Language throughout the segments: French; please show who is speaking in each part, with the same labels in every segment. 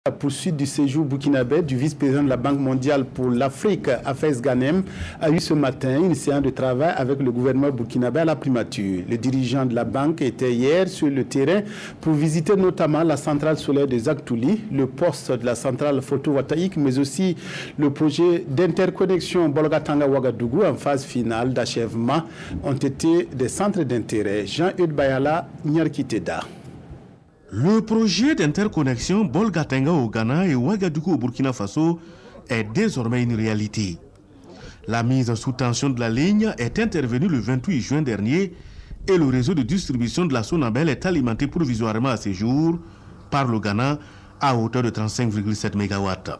Speaker 1: La poursuite du séjour burkinabé du vice-président de la Banque mondiale pour l'Afrique, Hafez Ghanem, a eu ce matin une séance de travail avec le gouvernement burkinabé à la primature. Le dirigeant de la banque était hier sur le terrain pour visiter notamment la centrale solaire de Zaktouli, le poste de la centrale photovoltaïque, mais aussi le projet d'interconnexion Bolgatanga-Ouagadougou en phase finale d'achèvement ont été des centres d'intérêt. Jean-Eudes Bayala, Nyarkiteda.
Speaker 2: Le projet d'interconnexion Bolgatanga au Ghana et Ouagadougou au Burkina Faso est désormais une réalité. La mise sous tension de la ligne est intervenue le 28 juin dernier et le réseau de distribution de la Sonabel est alimenté provisoirement à ce jour par le Ghana à hauteur de 35,7 MW.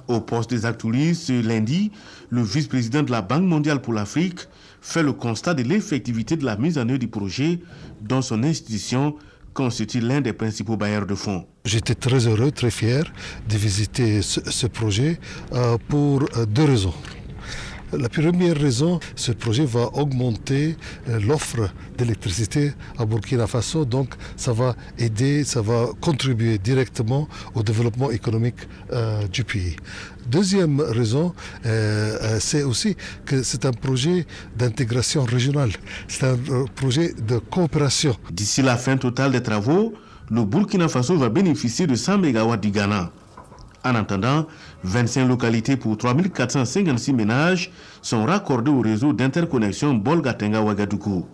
Speaker 2: Au poste des Zaktouli, ce lundi, le vice-président de la Banque mondiale pour l'Afrique fait le constat de l'effectivité de la mise en œuvre du projet dont son institution constitue l'un des principaux bailleurs de fonds.
Speaker 3: J'étais très heureux, très fier de visiter ce projet pour deux raisons. La première raison, ce projet va augmenter l'offre d'électricité à Burkina Faso, donc ça va aider, ça va contribuer directement au développement économique du pays. Deuxième raison, c'est aussi que c'est un projet d'intégration régionale, c'est un projet de coopération.
Speaker 2: D'ici la fin totale des travaux, le Burkina Faso va bénéficier de 100 MW du Ghana. En attendant, 25 localités pour 3456 ménages sont raccordées au réseau d'interconnexion Bolgatanga-Ouagadougou.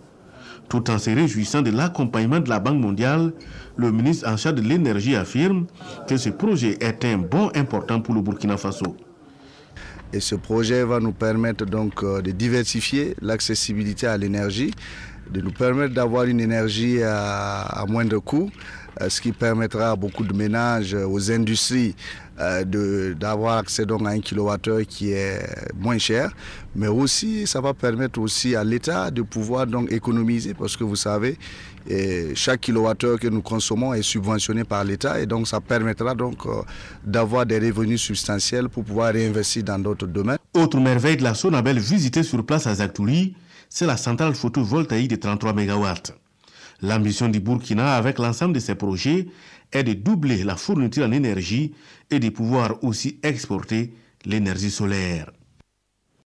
Speaker 2: Tout en se réjouissant de l'accompagnement de la Banque mondiale, le ministre en charge de l'énergie affirme que ce projet est un bond important pour le Burkina Faso.
Speaker 4: Et ce projet va nous permettre donc de diversifier l'accessibilité à l'énergie, de nous permettre d'avoir une énergie à moindre coût, ce qui permettra à beaucoup de ménages, aux industries, d'avoir accès donc à un kilowattheure qui est moins cher, mais aussi ça va permettre aussi à l'État de pouvoir donc économiser, parce que vous savez, chaque kilowattheure que nous consommons est subventionné par l'État et donc ça permettra donc d'avoir des revenus substantiels pour pouvoir réinvestir dans d'autres domaines.
Speaker 2: Autre merveille de la Sonabel visitée sur place à Zaktouli, c'est la centrale photovoltaïque de 33 MW. L'ambition du Burkina avec l'ensemble de ses projets est de doubler la fourniture en énergie et de pouvoir aussi exporter l'énergie solaire.